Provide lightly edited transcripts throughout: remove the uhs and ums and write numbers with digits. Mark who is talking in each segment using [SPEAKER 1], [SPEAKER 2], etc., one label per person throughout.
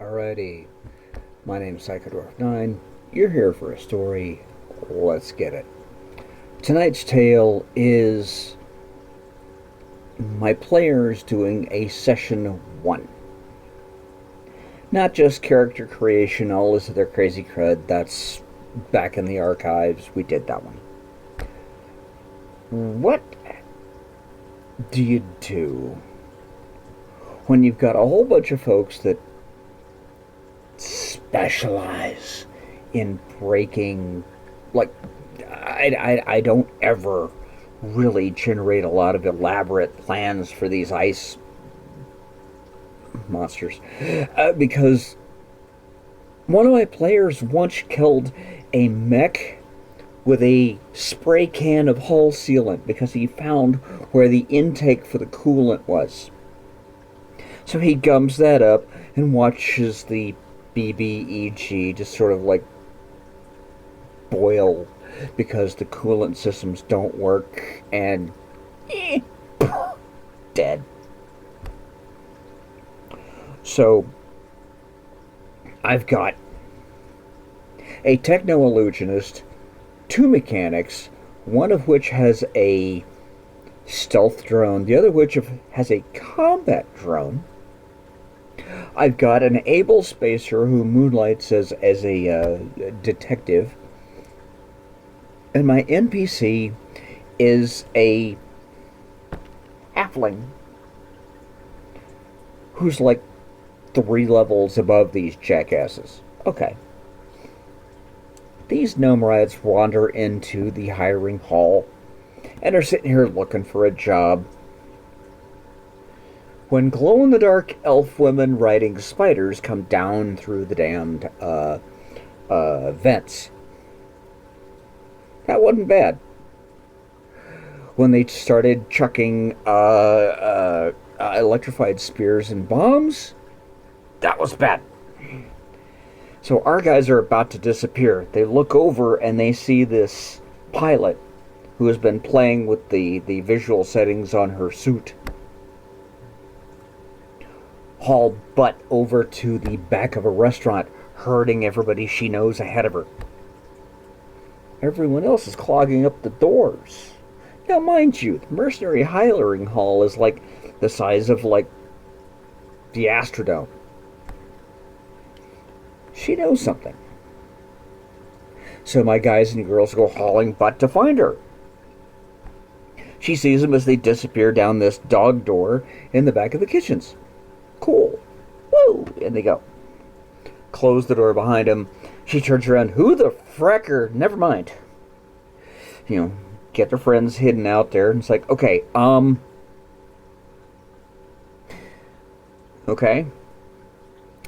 [SPEAKER 1] Alrighty, my name's Psychodorf9. You're here for a story. Let's get it. Tonight's tale is my players doing a session 1. Not just character creation, all this other crazy crud. That's back in the archives. We did that one. What do you do when you've got a whole bunch of folks that specialize in breaking, like, I don't ever really generate a lot of elaborate plans for these ice monsters, because one of my players once killed a mech with a spray can of hull sealant because he found where the intake for the coolant was. So he gums that up and watches the BBEG just sort of like boil because the coolant systems don't work, and dead. So I've got a techno-illusionist, 2 mechanics, one of which has a stealth drone, the other which has a combat drone. I've got an able spacer who moonlights as a detective. And my NPC is a halfling who's like 3 levels above these jackasses. Okay. These gnome riots wander into the hiring hall and are sitting here looking for a job when glow-in-the-dark elf women riding spiders come down through the damned vents. That wasn't bad. When they started chucking electrified spears and bombs, that was bad. So our guys are about to disappear. They look over and they see this pilot who has been playing with the visual settings on her suit haul butt over to the back of a restaurant, herding everybody she knows ahead of her. Everyone else is clogging up the doors. Now, mind you, the mercenary hiring hall is like the size of, like, the Astrodome. She knows something. So my guys and girls go hauling butt to find her. She sees them as they disappear down this dog door in the back of the kitchens. Cool. Woo! And they go. Close the door behind him. She turns around. Who the frecker? Never mind. You know, get their friends hidden out there. And it's like, okay, okay.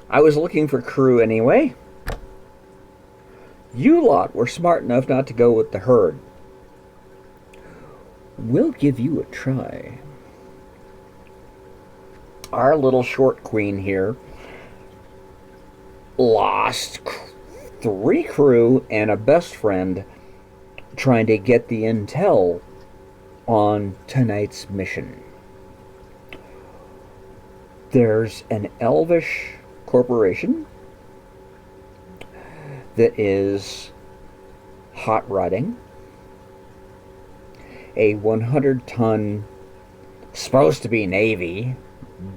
[SPEAKER 1] I was looking for crew anyway. You lot were smart enough not to go with the herd. We'll give you a try. Our little short queen here lost 3 crew and a best friend trying to get the intel on tonight's mission. There's an elvish corporation that is hot rodding a 100-ton, supposed to be Navy,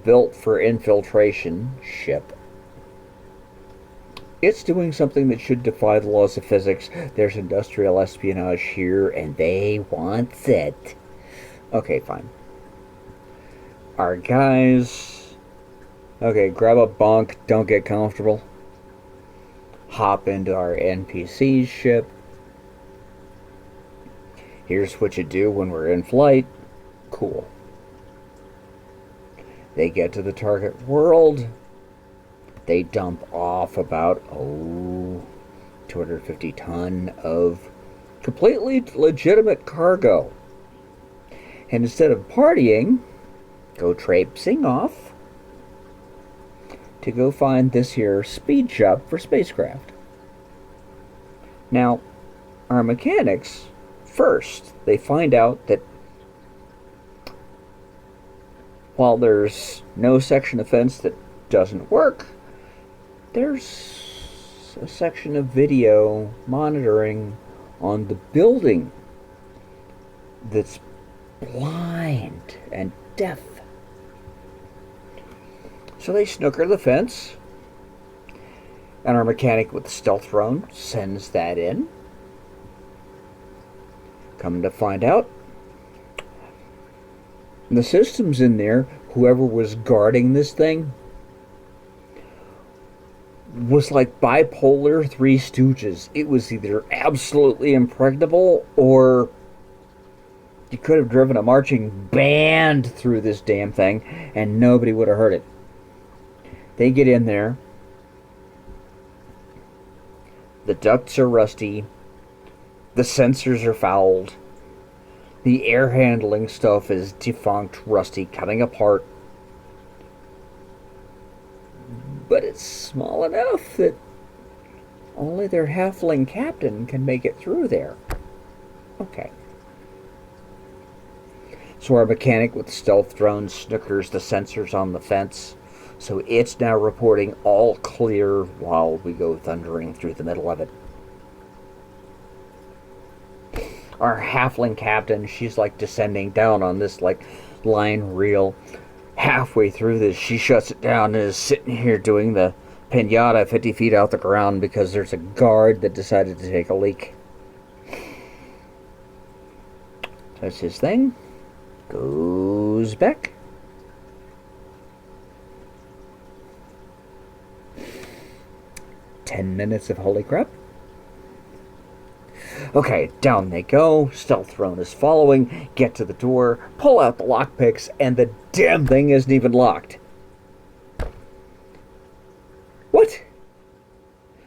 [SPEAKER 1] built for infiltration ship. It's doing something that should defy the laws of physics. There's industrial espionage here, and they want it. Okay, fine. Our guys... Okay, grab a bunk, don't get comfortable. Hop into our NPC's ship. Here's what you do when we're in flight. Cool. They get to the target world. They dump off about, 250 ton of completely legitimate cargo. And instead of partying, go traipsing off to go find this here speed shop for spacecraft. Now, our mechanics, first, they find out that while there's no section of fence that doesn't work, There's a section of video monitoring on the building that's blind and deaf. So they snooker the fence, and our mechanic with the stealth drone sends that in. Come to find out, the systems in there, whoever was guarding this thing, was like bipolar Three Stooges. It was either absolutely impregnable, or you could have driven a marching band through this damn thing and nobody would have heard it. They get in there. The ducts are rusty. The sensors are fouled. The air handling stuff is defunct, rusty, coming apart. But it's small enough that only their halfling captain can make it through there. Okay. So our mechanic with the stealth drone snookers the sensors on the fence. So it's now reporting all clear while we go thundering through the middle of it. Our halfling captain, she's like descending down on this like line reel. Halfway through this, she shuts it down and is sitting here doing the pinata 50 feet out the ground because there's a guard that decided to take a leak. Does his thing. Goes back. 10 minutes of holy crap. Okay, down they go. Stealth drone is following. Get to the door. Pull out the lockpicks, and the damn thing isn't even locked. What?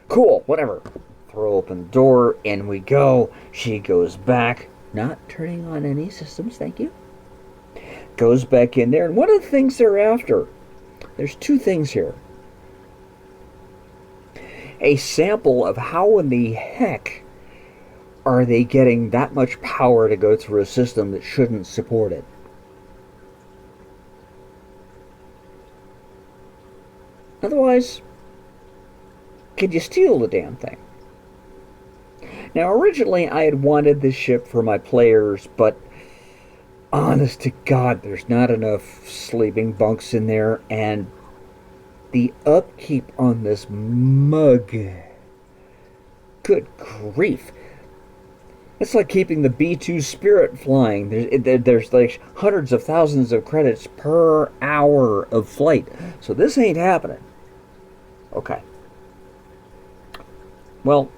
[SPEAKER 1] Cool, whatever. Throw open the door, in we go. She goes back. Not turning on any systems, thank you. Goes back in there, and one of the things they're after, there's two things here. A sample of how in the heck are they getting that much power to go through a system that shouldn't support it? Otherwise, can you steal the damn thing? Now, originally I had wanted this ship for my players, but honest to God, there's not enough sleeping bunks in there, and the upkeep on this mug, good grief. It's like keeping the B-2 Spirit flying. There's like hundreds of thousands of credits per hour of flight. So this ain't happening. Okay. Well,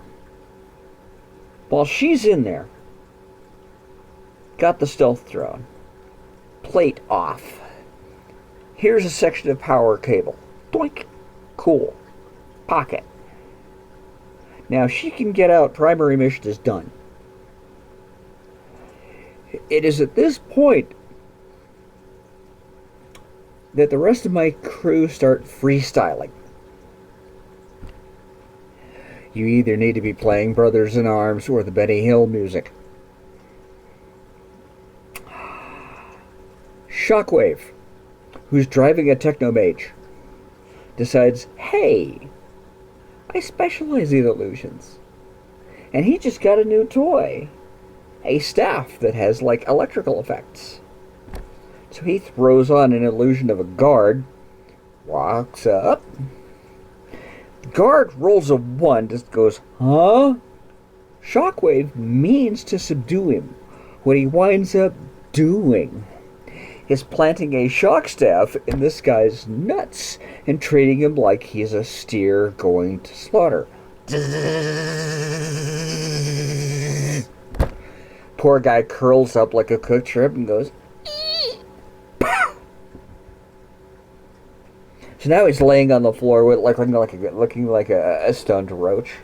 [SPEAKER 1] while she's in there, got the stealth drone, plate off. Here's a section of power cable. Doink. Cool. Pocket. Now she can get out. Primary mission is done. It is at this point that the rest of my crew start freestyling. You either need to be playing Brothers in Arms or the Benny Hill music. Shockwave, who's driving a technomage, decides, hey, I specialize in illusions. And he just got a new toy. A staff that has like electrical effects. So he throws on an illusion of a guard, walks up. The guard rolls a 1, just goes, huh? Shockwave means to subdue him. What he winds up doing is planting a shock staff in this guy's nuts and treating him like he's a steer going to slaughter. Poor guy curls up like a cooked shrimp and goes, so now he's laying on the floor with looking like a stunned roach.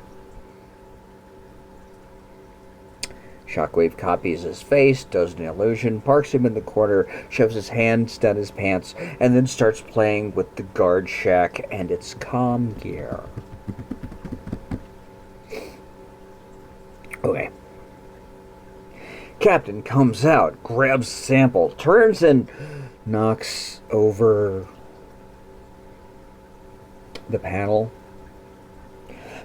[SPEAKER 1] Shockwave copies his face, does an illusion, parks him in the corner, shoves his hands down his pants, and then starts playing with the guard shack and its comm gear. Okay. Captain comes out, grabs the sample, turns and knocks over the panel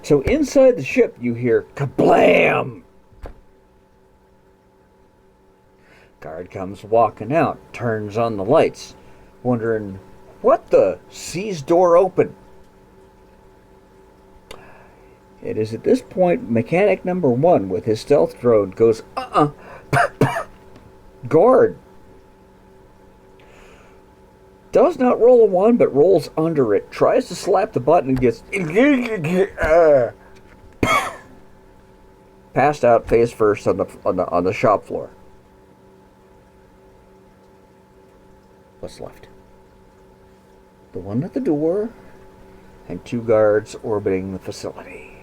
[SPEAKER 1] So inside the ship, you hear kablam! Guard comes walking out, turns on the lights, wondering, what the? Sees door open. It is at this point mechanic number 1 with his stealth drone goes, guard. Does not roll a 1, but rolls under it. Tries to slap the button and gets passed out face first on the shop floor. What's left? The one at the door and 2 guards orbiting the facility.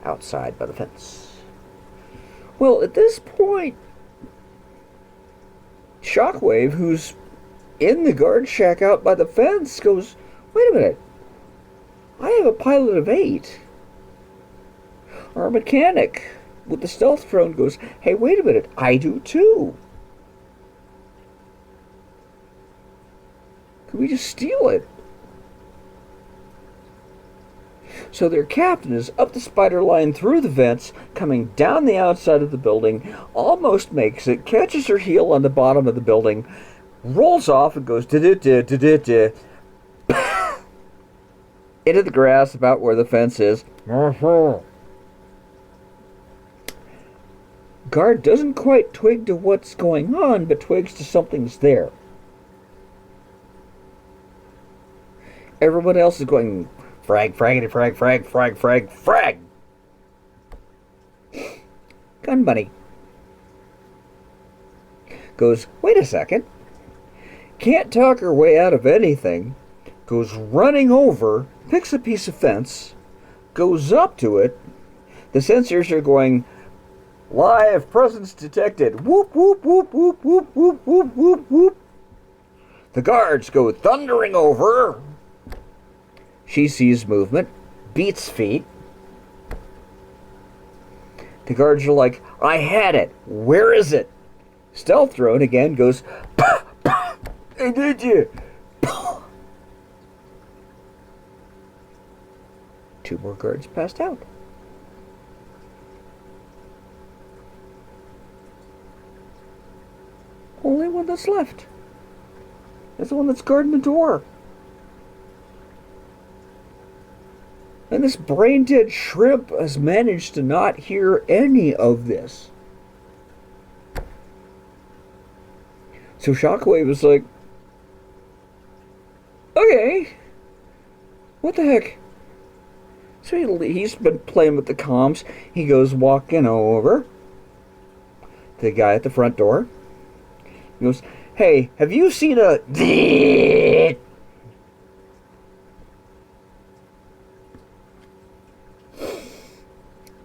[SPEAKER 1] Outside by the fence. Well, at this point, Shockwave, who's in the guard shack out by the fence, goes, wait a minute. I have a pilot of 8. Our mechanic with the stealth drone goes, hey, wait a minute. I do too. Could we just steal it? So their captain is up the spider line through the vents, coming down the outside of the building, almost makes it, catches her heel on the bottom of the building, rolls off and goes into the grass about where the fence is. Guard doesn't quite twig to what's going on, but twigs to something's there. Everyone else is going, frag, fraggity, frag, frag, frag, frag, frag. Gun Bunny goes, wait a second. Can't talk her way out of anything. Goes running over, picks a piece of fence, goes up to it. The sensors are going, live presence detected. Whoop, whoop, whoop, whoop, whoop, whoop, whoop, whoop, whoop. The guards go thundering over. She sees movement, beats feet. The guards are like, I had it. Where is it? Stealth drone again goes, pah, pah, I did you. Pah. 2 more guards passed out. Only one that's left. That's the one that's guarding the door. And this brain-dead shrimp has managed to not hear any of this. So Shockwave is like, okay, what the heck? So he's been playing with the comms. He goes walking over to the guy at the front door. He goes, hey, have you seen a...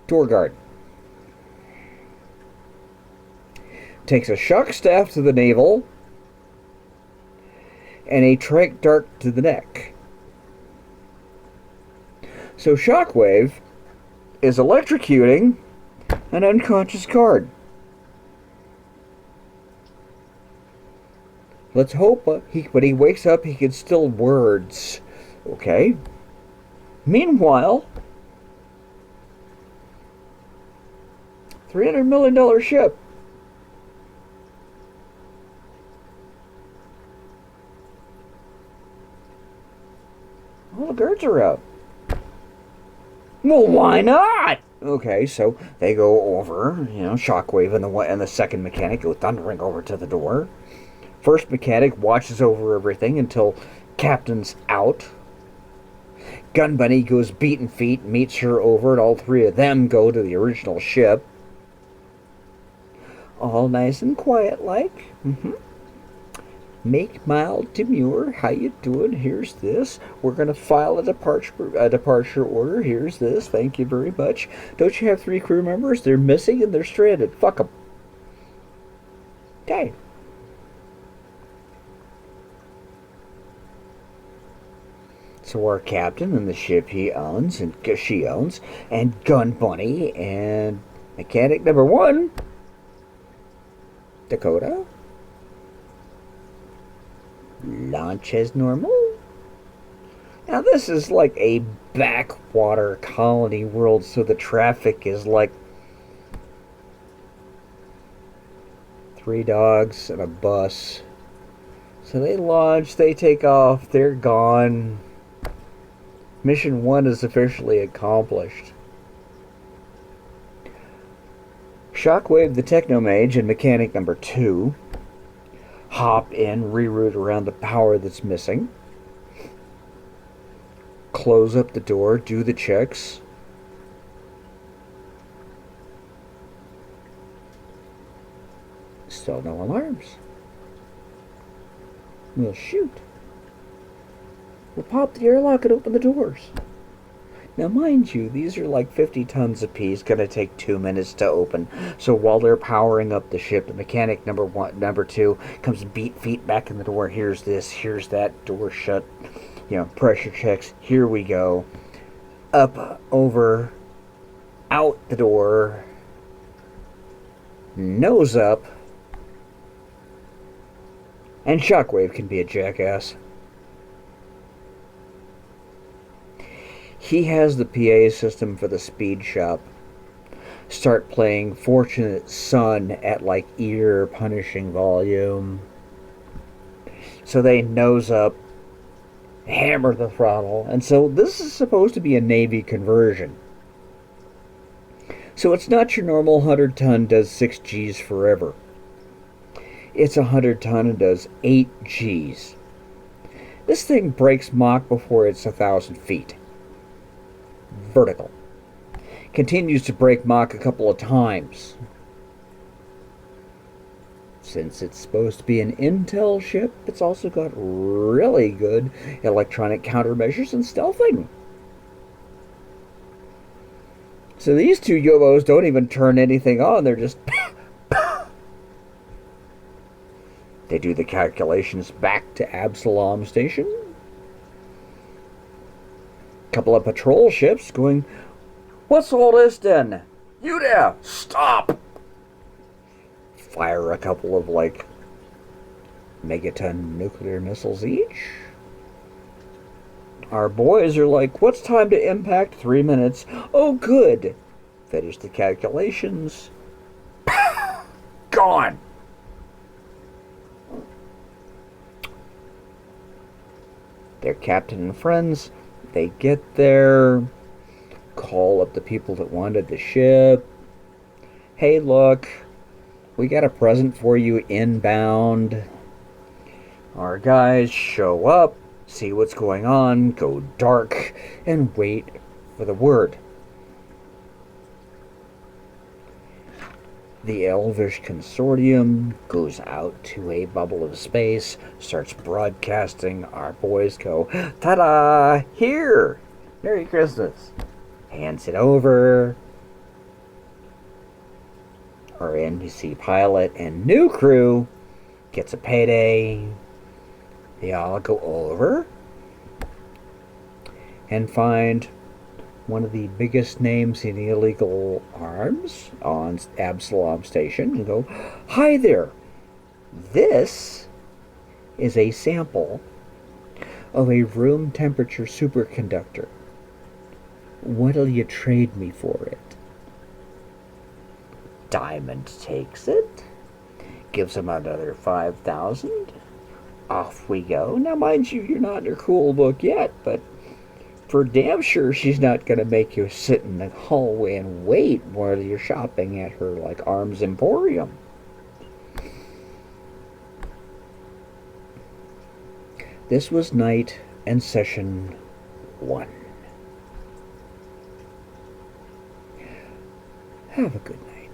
[SPEAKER 1] door guard. Takes a shock staff to the navel and a trank dart to the neck. So Shockwave is electrocuting an unconscious guard. Let's hope when he wakes up he can still words. Okay. Meanwhile, $300 million ship. Well, the guards are out. Well, why not? Okay, so they go over, Shockwave and the second mechanic go thundering over to the door. First mechanic watches over everything until captain's out. Gun Bunny goes beating feet, meets her over, and all 3 of them go to the original ship. All nice and quiet like. Make mild demure. How you doing? Here's this. We're going to file a departure order. Here's this. Thank you very much. Don't you have 3 crew members? They're missing and they're stranded. Fuck them. Okay. So our captain and the ship he owns and she owns, and Gun Bunny and mechanic number 1, Dakota, launch as normal. Now, this is like a backwater colony world, so the traffic is like 3 dogs and a bus. So they launch, they take off, they're gone. Mission 1 is officially accomplished. Shockwave, the Technomage, and Mechanic number 2 hop in, reroute around the power that's missing, close up the door, do the checks. Still no alarms. We'll shoot. We'll pop the airlock and open the doors. Now, mind you, these are like 50 tons apiece, going to take 2 minutes to open. So while they're powering up the ship, the mechanic number 2 comes beat feet back in the door. Here's this, here's that, door shut. Pressure checks. Here we go. Up, over, out the door. Nose up. And Shockwave can be a jackass. He has the PA system for the speed shop start playing Fortunate Son at like ear-punishing volume. So they nose up, hammer the throttle, and so this is supposed to be a Navy conversion. So it's not your normal 100-ton does 6 Gs forever. It's 100-ton and does 8 Gs. This thing breaks Mach before it's 1,000 feet. Vertical. Continues to break Mach a couple of times. Since it's supposed to be an intel ship, it's also got really good electronic countermeasures and stealthing. So these 2 Yobos don't even turn anything on, they're just... They do the calculations back to Absalom Station. Couple of patrol ships going, "What's all this then? You there, stop!" Fire a couple of like megaton nuclear missiles each. Our boys are like, "What's time to impact? 3 minutes. Oh, good." Finish the calculations. Gone. Their captain and friends, they get there, call up the people that wanted the ship. "Hey, look, we got a present for you inbound." Our guys show up, see what's going on, go dark, and wait for the word. The Elvish Consortium goes out to a bubble of space, starts broadcasting. Our boys go, "Ta-da! Here! Merry Christmas!" Hands it over. Our NBC pilot and new crew gets a payday. They all go over and find one of the biggest names in illegal arms on Absalom Station and go, "Hi there. This is a sample of a room temperature superconductor. What'll you trade me for it?" Diamond takes it, gives him another 5,000. Off we go. Now, mind you, you're not in her cool book yet, but for damn sure she's not going to make you sit in the hallway and wait while you're shopping at her like Arms Emporium. This was night and session 1. Have a good night.